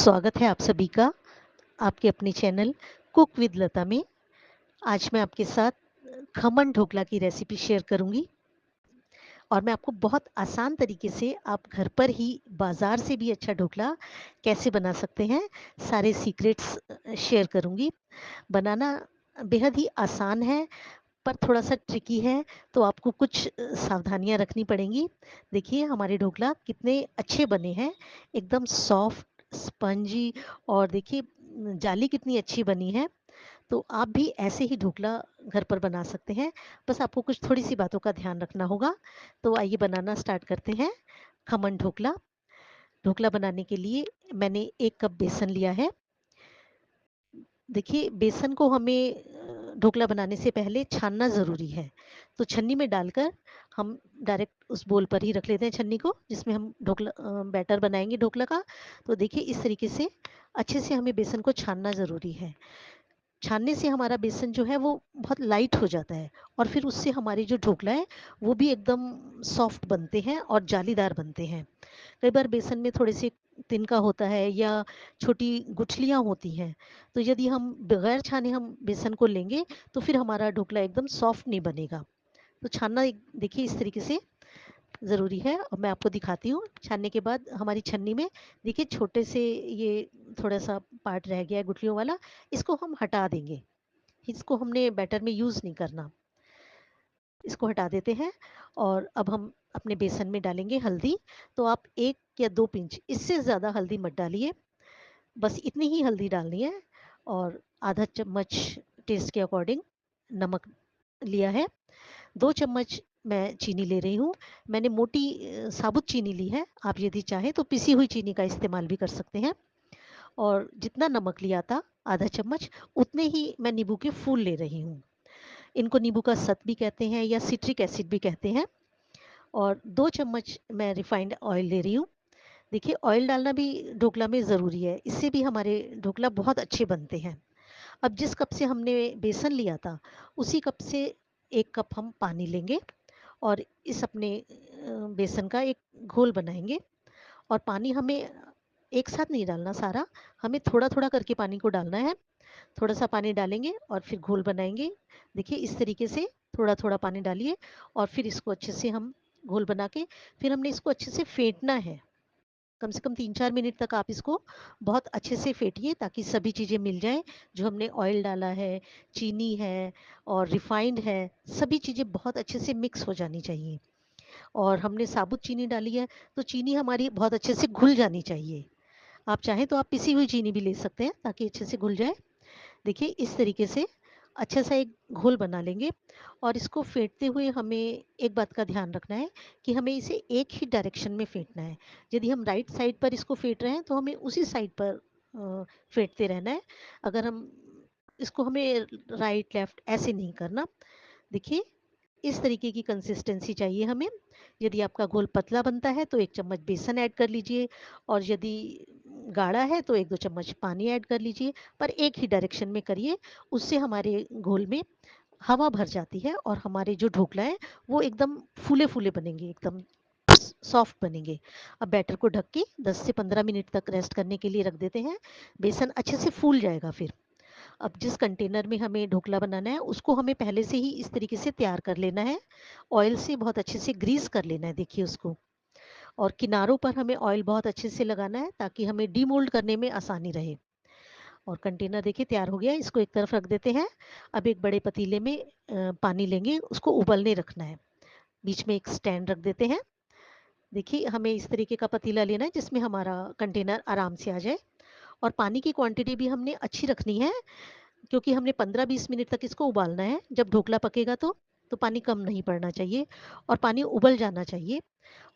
स्वागत है आप सभी का आपके अपने चैनल कुक विद लता में। आज मैं आपके साथ खमन ढोकला की रेसिपी शेयर करूंगी और मैं आपको बहुत आसान तरीके से आप घर पर ही बाज़ार से भी अच्छा ढोकला कैसे बना सकते हैं, सारे सीक्रेट्स शेयर करूंगी। बनाना बेहद ही आसान है पर थोड़ा-सा ट्रिकी है, तो आपको कुछ सावधानियाँ रखनी पड़ेंगी। देखिए हमारे ढोकला कितने अच्छे बने हैं, एकदम सॉफ्ट, स्पंजी और देखिए जाली कितनी अच्छी बनी है। तो आप भी ऐसे ही ढोकला घर पर बना सकते हैं, बस आपको कुछ थोड़ी-सी बातों का ध्यान रखना होगा। तो आइए बनाना स्टार्ट करते हैं, खमन ढोकला। ढोकला बनाने के लिए मैंने 1 कप बेसन लिया है। देखिए बेसन को हमें ढोकला बनाने से पहले छानना ज़रूरी है। तो छन्नी में डालकर हम डायरेक्ट उस बोल पर ही रख लेते हैं छन्नी को जिसमें हम बैटर बनाएँगे ढोकला का। तो देखिए इस तरीके से अच्छे से हमें बेसन को छानना ज़रूरी है। छानने से हमारा बेसन जो है वो बहुत लाइट हो जाता है और फिर उससे हमारे जो ढोकला है वो भी एकदम सॉफ्ट बनते हैं और जालीदार बनते हैं। कई बार बेसन में थोड़े से तिनका होता है या छोटी गुठलियाँ होती हैं, तो यदि हम बगैर छाने हम बेसन को लेंगे तो फिर हमारा ढोकला एकदम सॉफ्ट नहीं बनेगा। तो छानना एक देखिए इस तरीके से ज़रूरी है और मैं आपको दिखाती हूँ। छानने के बाद हमारी छन्नी में देखिए छोटे से ये थोड़ा-सा पार्ट रह गया है गुठलियों वाला, इसको हम हटा देंगे। इसको हमने बैटर में यूज़ नहीं करना। इसको हटा देते हैं और अब हम अपने बेसन में डालेंगे हल्दी। तो आप 1 या 2 पिंच, इससे ज़्यादा हल्दी मत डालिए, बस इतनी ही हल्दी डालनी है और आधा चम्मच टेस्ट के अकॉर्डिंग नमक लिया है। 2 चम्मच मैं चीनी ले रही हूँ। मैंने मोटी साबुत चीनी ली है, आप यदि चाहें तो पिसी हुई चीनी का इस्तेमाल भी कर सकते हैं। और जितना नमक लिया था आधा चम्मच, उतने ही मैं नींबू के फूल ले रही हूँ। इनको नींबू का सत भी कहते हैं या सिट्रिक एसिड भी कहते हैं। और 2 चम्मच मैं रिफाइंड ऑयल ले रही हूँ। देखिए ऑयल डालना भी ढोकला में ज़रूरी है, इससे भी हमारे ढोकला बहुत अच्छे बनते हैं। अब जिस कप से हमने बेसन लिया था, उसी कप से 1 कप हम पानी लेंगे और इस अपने बेसन का एक घोल बनाएँगे। और पानी हमें एक साथ नहीं डालना सारा, हमें थोड़ा-थोड़ा करके पानी को डालना है। थोड़ा-सा पानी डालेंगे और फिर घोल बनाएँगे। देखिए इस तरीके से थोड़ा-थोड़ा पानी डालिए और फिर इसको अच्छे से हम घोल बना के फिर हमने इसको अच्छे से फेंटना है। कम से कम 3-4 मिनट तक आप इसको बहुत अच्छे से फेंटिए ताकि सभी चीज़ें मिल जाएँ। जो हमने ऑयल डाला है, चीनी है और रिफाइंड है, सभी चीज़ें बहुत अच्छे से मिक्स हो जानी चाहिए। और हमने साबुत चीनी डाली है, तो चीनी हमारी बहुत अच्छे से घुल जानी चाहिए। आप चाहें तो आप पिसी हुई चीनी भी ले सकते हैं ताकि अच्छे से घुल जाए। देखिए इस तरीके से अच्छा सा एक घोल बना लेंगे और इसको फेंटते हुए हमें एक बात का ध्यान रखना है कि हमें इसे एक ही डायरेक्शन में फेंटना है। यदि हम राइट साइड पर इसको फेंट रहे हैं तो हमें उसी साइड पर फेंटते रहना है। अगर हम इसको हमें राइट लेफ्ट ऐसे नहीं करना। देखिए इस तरीके की कंसिस्टेंसी चाहिए हमें। यदि आपका घोल पतला बनता है तो 1 चम्मच बेसन ऐड कर लीजिए और यदि गाढ़ा है तो 1-2 चम्मच पानी ऐड कर लीजिए, पर एक ही डायरेक्शन में करिए। उससे हमारे घोल में हवा भर जाती है और हमारे जो ढोकला है वो एकदम फूले-फूले बनेंगे, एकदम सॉफ्ट बनेंगे। अब बैटर को ढक के 10 से 15 मिनट तक रेस्ट करने के लिए रख देते हैं। बेसन अच्छे से फूल जाएगा फिर। अब जिस कंटेनर में हमें ढोकला बनाना है उसको हमें पहले से ही इस तरीके से तैयार कर लेना है। ऑयल से बहुत अच्छे से ग्रीस कर लेना है देखिए उसको। और किनारों पर हमें ऑयल बहुत अच्छे से लगाना है ताकि हमें डीमोल्ड करने में आसानी रहे। और कंटेनर देखिए तैयार हो गया है, इसको एक तरफ रख देते हैं। अब एक बड़े पतीले में पानी लेंगे, उसको उबलने रखना है। बीच में एक स्टैंड रख देते हैं। देखिए हमें इस तरीके का पतीला लेना है जिसमें हमारा कंटेनर आराम से आ जाए। और पानी की क्वांटिटी भी हमने अच्छी रखनी है क्योंकि हमने 15-20 मिनट तक इसको उबालना है। जब ढोकला पकेगा तो पानी कम नहीं पड़ना चाहिए और पानी उबल जाना चाहिए।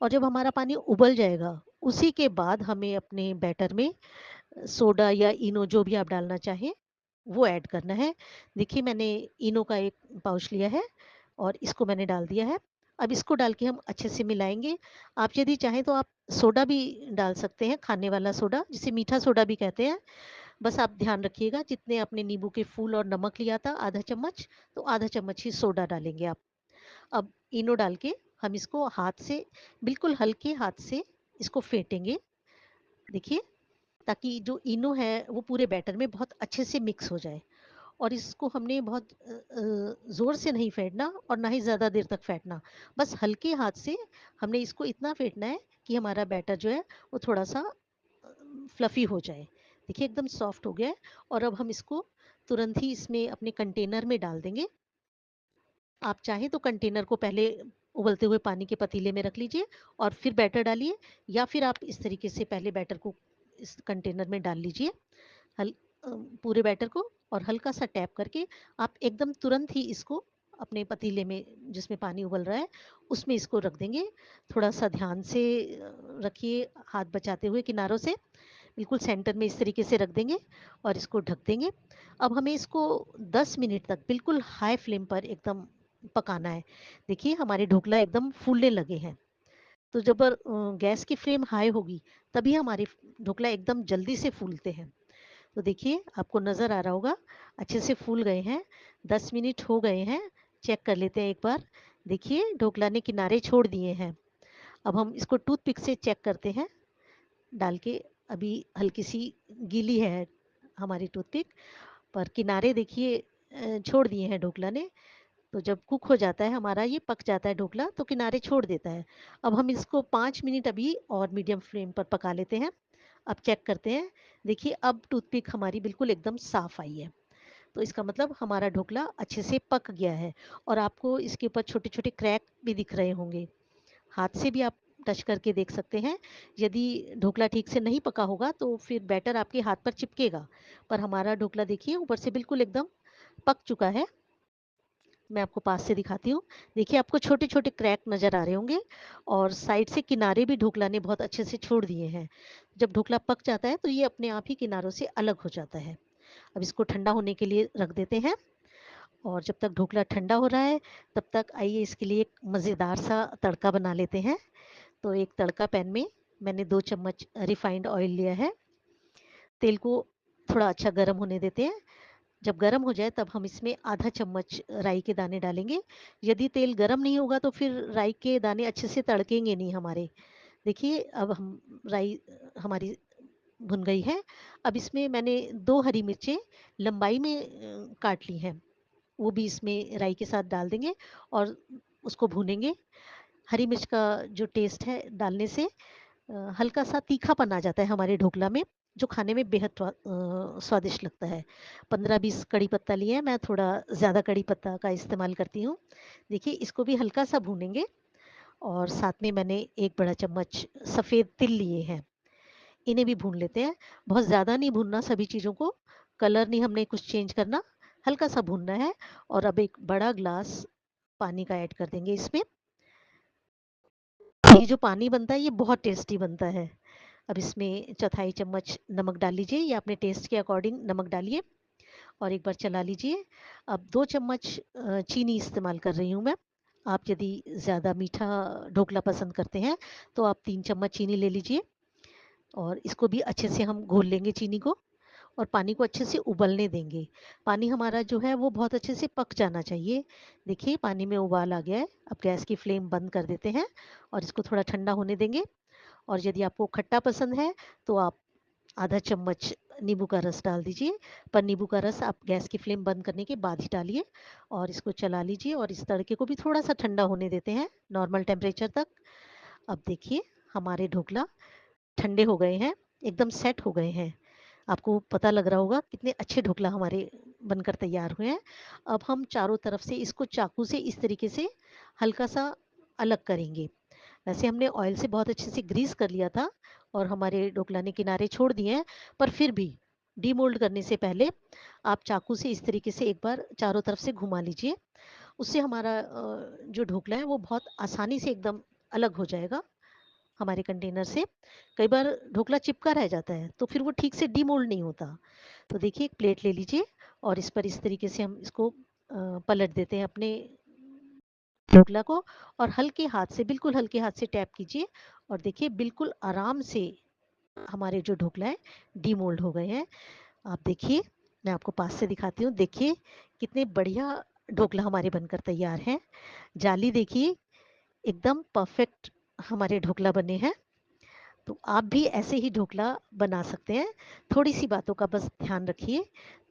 और जब हमारा पानी उबल जाएगा, उसी के बाद हमें अपने बैटर में सोडा या इनो जो भी आप डालना चाहें, वो ऐड करना है। देखिए मैंने इनो का 1 पाउच लिया है और इसको मैंने डाल दिया है। अब इसको डाल के हम अच्छे से मिलाएँगे। आप यदि चाहें तो आप सोडा भी डाल सकते हैं, खाने वाला सोडा, जिसे मीठा सोडा भी कहते हैं। बस आप ध्यान रखिएगा जितने आपने नींबू के फूल और नमक लिया था आधा चम्मच, तो आधा चम्मच ही सोडा डालेंगे आप। अब इनो डाल के हम इसको हाथ से बिल्कुल हल्के हाथ से इसको फेंटेंगे। देखिए ताकि जो इनो है वो पूरे बैटर में बहुत अच्छे से मिक्स हो जाए। और इसको हमने बहुत ज़ोर से नहीं फेंटना और ना ही ज़्यादा देर तक फेंटना। बस हल्के हाथ से हमने इसको इतना फेंटना है कि हमारा बैटर जो है वो थोड़ा-सा फ्लफ़ी हो जाए। देखिए एकदम सॉफ्ट हो गया है और अब हम इसको तुरंत ही इसमें अपने कंटेनर में डाल देंगे। आप चाहें तो कंटेनर को पहले उबलते हुए पानी के पतीले में रख लीजिए और फिर बैटर डालिए, या फिर आप इस तरीके से पहले बैटर को इस कंटेनर में डाल लीजिए हल पूरे बैटर को, और हल्का सा टैप करके आप एकदम तुरंत ही इसको अपने पतीले में जिसमें पानी उबल रहा है उसमें इसको रख देंगे। थोड़ा सा ध्यान से रखिए, हाथ बचाते हुए किनारों से बिल्कुल सेंटर में इस तरीके से रख देंगे और इसको ढक देंगे। अब हमें इसको 10 मिनट तक बिल्कुल हाई फ्लेम पर एकदम पकाना है। देखिए हमारे ढोकला एकदम फूलने लगे हैं। तो जब गैस की फ्लेम हाई होगी तभी हमारे ढोकला एकदम जल्दी से फूलते हैं। तो देखिए आपको नज़र आ रहा होगा अच्छे से फूल गए हैं। 10 मिनट हो गए हैं, चेक कर लेते हैं एक बार। देखिए ढोकला ने किनारे छोड़ दिए हैं। अब हम इसको टूथपिक से चेक करते हैं डाल के। अभी हल्की सी गीली है हमारी टूथपिक, पर किनारे देखिए छोड़ दिए हैं ढोकला ने। तो जब कुक हो जाता है हमारा, ये पक जाता है ढोकला, तो किनारे छोड़ देता है। अब हम इसको 5 मिनट अभी और मीडियम फ्लेम पर पका लेते हैं। अब चेक करते हैं। देखिए अब टूथपिक हमारी बिल्कुल एकदम साफ़ आई है। तो इसका मतलब हमारा ढोकला अच्छे से पक गया है। और आपको इसके ऊपर छोटे-छोटे क्रैक भी दिख रहे होंगे। हाथ से भी आप टच करके देख सकते हैं। यदि ढोकला ठीक से नहीं पका होगा तो फिर बैटर आपके हाथ पर चिपकेगा। पर हमारा ढोकला देखिए ऊपर से बिल्कुल एकदम पक चुका है। मैं आपको पास से दिखाती हूँ। देखिए आपको छोटे-छोटे क्रैक नज़र आ रहे होंगे और साइड से किनारे भी ढोकला ने बहुत अच्छे से छोड़ दिए हैं। जब ढोकला पक जाता है तो ये अपने आप ही किनारों से अलग हो जाता है। अब इसको ठंडा होने के लिए रख देते हैं और जब तक ढोकला ठंडा हो रहा है तब तक आइए इसके लिए एक मज़ेदार सा तड़का बना लेते हैं। तो एक तड़का पैन में मैंने 2 चम्मच रिफाइंड ऑयल लिया है। तेल को थोड़ा अच्छा गरम होने देते हैं। जब गरम हो जाए तब हम इसमें आधा चम्मच राई के दाने डालेंगे। यदि तेल गरम नहीं होगा तो फिर राई के दाने अच्छे से तड़केंगे नहीं हमारे। देखिए अब हम राई हमारी भुन गई है। अब इसमें मैंने 2 हरी मिर्चें लंबाई में काट ली हैं। वो भी इसमें राई के साथ डाल देंगे और उसको भूनेंगे। हरी मिर्च का जो टेस्ट है डालने से हल्का सा तीखापन आ जाता है हमारे ढोकला में, जो खाने में बेहद स्वादिष्ट लगता है। 15-20 कड़ी पत्ता लिए हैं, मैं थोड़ा ज़्यादा कड़ी पत्ता का इस्तेमाल करती हूँ। देखिए इसको भी हल्का सा भूनेंगे और साथ में मैंने 1 बड़ा चम्मच सफ़ेद तिल लिए हैं, इन्हें भी भून लेते हैं। बहुत ज़्यादा नहीं भूनना सभी चीज़ों को, कलर नहीं हमने कुछ चेंज करना, हल्का सा भूनना है। और अब एक बड़ा ग्लास पानी का ऐड कर देंगे इसमें। ये जो पानी बनता है ये बहुत टेस्टी बनता है। अब इसमें चौथाई चम्मच नमक डाल लीजिए, या अपने टेस्ट के अकॉर्डिंग नमक डालिए और एक बार चला लीजिए। अब 2 चम्मच चीनी इस्तेमाल कर रही हूँ मैं। आप यदि ज़्यादा मीठा ढोकला पसंद करते हैं तो आप 3 चम्मच चीनी ले लीजिए और इसको भी अच्छे से हम घोल लेंगे चीनी को और पानी को अच्छे से उबलने देंगे। पानी हमारा जो है वो बहुत अच्छे से पक जाना चाहिए। देखिए पानी में उबाल आ गया है। अब गैस की फ्लेम बंद कर देते हैं और इसको थोड़ा ठंडा होने देंगे। और यदि आपको खट्टा पसंद है तो आप आधा चम्मच नींबू का रस डाल दीजिए। पर नींबू का रस आप गैस की फ्लेम बंद करने के बाद ही डालिए और इसको चला लीजिए और इस तड़के को भी थोड़ा सा ठंडा होने देते हैं नॉर्मल टेम्परेचर तक। अब देखिए हमारे ढोकला ठंडे हो गए हैं, एकदम सेट हो गए हैं। आपको पता लग रहा होगा कितने अच्छे ढोकला हमारे बनकर तैयार हुए हैं। अब हम चारों तरफ से इसको चाकू से इस तरीके से हल्का सा अलग करेंगे। वैसे हमने ऑयल से बहुत अच्छे से ग्रीस कर लिया था और हमारे ढोकला ने किनारे छोड़ दिए हैं, पर फिर भी डीमोल्ड करने से पहले आप चाकू से इस तरीके से एक बार चारों तरफ से घुमा लीजिए। उससे हमारा जो ढोकला है वो बहुत आसानी से एकदम अलग हो जाएगा हमारे कंटेनर से। कई बार ढोकला चिपका रह जाता है तो फिर वो ठीक से डीमोल्ड नहीं होता। तो देखिए एक प्लेट ले लीजिए और इस पर इस तरीके से हम इसको पलट देते हैं अपने ढोकला को और हल्के हाथ से, बिल्कुल हल्के हाथ से टैप कीजिए और देखिए बिल्कुल आराम से हमारे जो ढोकला है डीमोल्ड हो गए हैं। आप देखिए, मैं आपको पास से दिखाती हूँ। देखिए कितने बढ़िया ढोकला हमारे बनकर तैयार हैं। जाली देखिए एकदम परफेक्ट हमारे ढोकला बने हैं। तो आप भी ऐसे ही ढोकला बना सकते हैं। थोड़ी-सी बातों का बस ध्यान रखिए,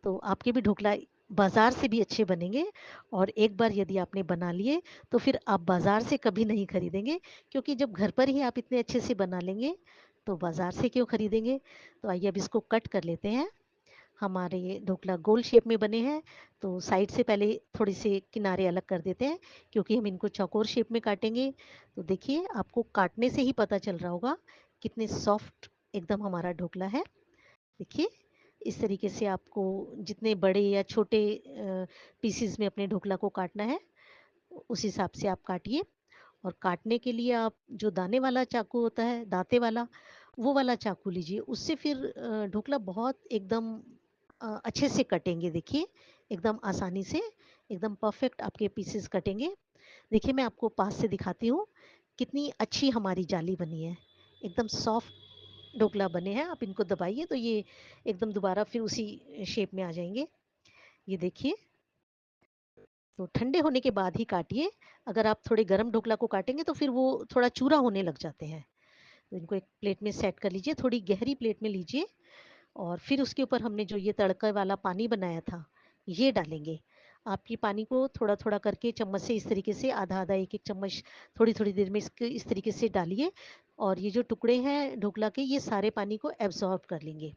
तो आपके भी ढोकला बाज़ार से भी अच्छे बनेंगे। और एक बार यदि आपने बना लिए, तो फिर आप बाज़ार से कभी नहीं खरीदेंगे, क्योंकि जब घर पर ही आप इतने अच्छे से बना लेंगे, तो बाज़ार से क्यों खरीदेंगे? तो आइए अब इसको कट कर लेते हैं। हमारे ढोकला गोल शेप में बने हैं, तो साइड से पहले थोड़े से किनारे अलग कर देते हैं, क्योंकि हम इनको चौकोर शेप में काटेंगे। तो देखिए, आपको काटने से ही पता चल रहा होगा कितने सॉफ्ट एकदम हमारा ढोकला है। देखिए, इस तरीके से आपको जितने बड़े या छोटे पीसेस में अपने ढोकला को काटना है, उस हिसाब से आप काटिए। और काटने के लिए आप जो दाने वाला चाकू होता है, दाँते वाला, वो वाला चाकू लीजिए। उससे फिर ढोकला बहुत एकदम अच्छे से कटेंगे। देखिए, एकदम आसानी से, एकदम परफेक्ट आपके पीसेस कटेंगे। देखिए, मैं आपको पास से दिखाती हूँ, कितनी अच्छी हमारी जाली बनी है। एकदम सॉफ्ट ढोकला बने हैं। आप इनको दबाइए तो ये एकदम दोबारा फिर उसी शेप में आ जाएँगे। ये देखिए, तो ठंडे होने के बाद ही काटिए। अगर आप थोड़े गरम ढोकला को काटेंगे तो फिर वो थोड़ा चूरा होने लग जाते हैं। तो इनको एक प्लेट में सेट कर लीजिए, थोड़ी गहरी प्लेट में लीजिए। और फिर उसके ऊपर हमने जो ये तड़का वाला पानी बनाया था, ये डालेंगे। आप ये पानी को थोड़ा-थोड़ा करके चम्मच से इस तरीके से आधा-आधा, एक-एक चम्मच थोड़ी-थोड़ी देर में इसके इस तरीके से डालिए। और ये जो टुकड़े हैं ढोकला के, ये सारे पानी को एब्ज़ॉर्ब कर लेंगे।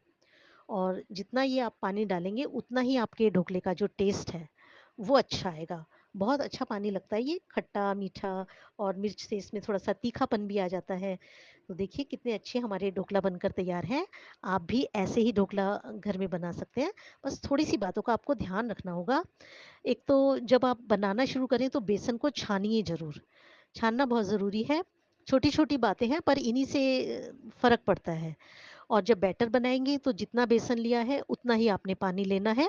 और जितना ये आप पानी डालेंगे, उतना ही आपके ढोकले का जो टेस्ट है, वो अच्छा आएगा। बहुत अच्छा पानी लगता है ये, खट्टा, मीठा और मिर्च से इसमें थोड़ा-सा तीखापन भी आ जाता है। तो देखिए कितने अच्छे हमारे ढोकला बनकर तैयार हैं। आप भी ऐसे ही ढोकला घर में बना सकते हैं। बस थोड़ी-सी बातों का आपको ध्यान रखना होगा। एक तो जब आप बनाना शुरू करें तो बेसन को छानिए ज़रूर। छानना बहुत ज़रूरी है। छोटी-छोटी बातें हैं, पर इन्हीं से फ़र्क पड़ता है। और जब बैटर बनाएँगे तो जितना बेसन लिया है उतना ही आपने पानी लेना है।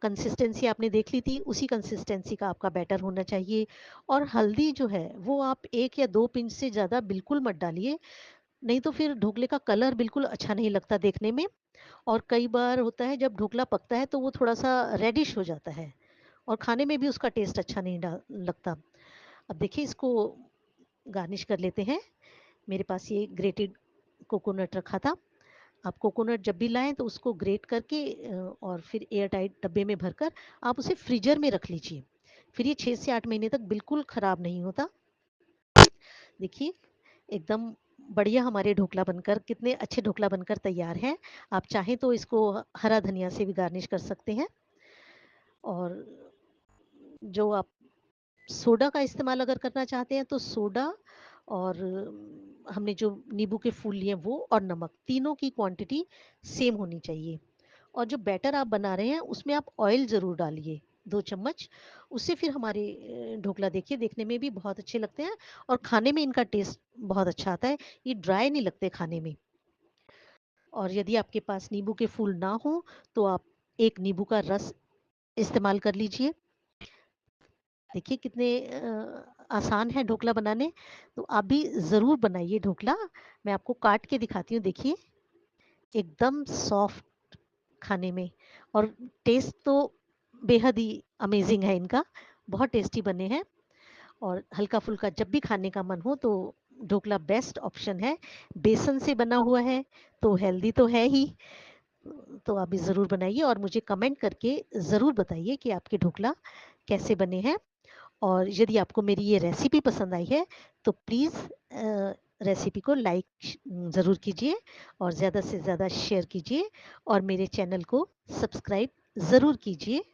कंसिस्टेंसी आपने देख ली थी, उसी कंसिस्टेंसी का आपका बैटर होना चाहिए। और हल्दी जो है वो आप 1 या 2 पिंच से ज़्यादा बिल्कुल मत डालिए, नहीं तो फिर ढोकले का कलर बिल्कुल अच्छा नहीं लगता देखने में। और कई बार होता है जब ढोकला पकता है तो वो थोड़ा-सा रेडिश हो जाता है और खाने में भी उसका टेस्ट अच्छा नहीं लगता। अब देखिए इसको गार्निश कर लेते हैं। मेरे पास ये ग्रेटेड कोकोनट रखा था। आप कोकोनट जब भी लाएँ तो उसको ग्रेट करके और फिर एयर टाइट डब्बे में भरकर आप उसे फ्रीज़र में रख लीजिए। फिर ये 6 से 8 महीने तक बिल्कुल ख़राब नहीं होता। देखिए, एकदम बढ़िया हमारे ढोकला बनकर, कितने अच्छे ढोकला बनकर तैयार हैं। आप चाहें तो इसको हरा धनिया से भी गार्निश कर सकते हैं। और जो आप सोडा का इस्तेमाल अगर करना चाहते हैं तो सोडा और हमने जो नींबू के फूल लिए वो और नमक, तीनों की क्वांटिटी सेम होनी चाहिए। और जो बैटर आप बना रहे हैं उसमें आप ऑयल ज़रूर डालिए, 2 चम्मच। उससे फिर हमारे ढोकला देखिए देखने में भी बहुत अच्छे लगते हैं और खाने में इनका टेस्ट बहुत अच्छा आता है। ये ड्राई नहीं लगते खाने में। और यदि आपके पास नींबू के फूल ना हो तो आप 1 नींबू का रस इस्तेमाल कर लीजिए। देखिए कितने आसान है ढोकला बनाने। तो आप भी ज़रूर बनाइए ढोकला। मैं आपको काट के दिखाती हूँ, देखिए एकदम सॉफ्ट खाने में। और टेस्ट तो बेहद ही अमेजिंग है इनका, बहुत टेस्टी बने हैं। और हल्का-फुल्का जब भी खाने का मन हो तो ढोकला बेस्ट ऑप्शन है। बेसन से बना हुआ है तो हेल्दी तो है ही। तो आप भी ज़रूर बनाइए और मुझे कमेंट करके ज़रूर बताइए कि आपके ढोकला कैसे बने हैं। और यदि आपको मेरी ये रेसिपी पसंद आई है तो प्लीज़ रेसिपी को लाइक ज़रूर कीजिए और ज़्यादा से ज़्यादा शेयर कीजिए और मेरे चैनल को सब्सक्राइब ज़रूर कीजिए।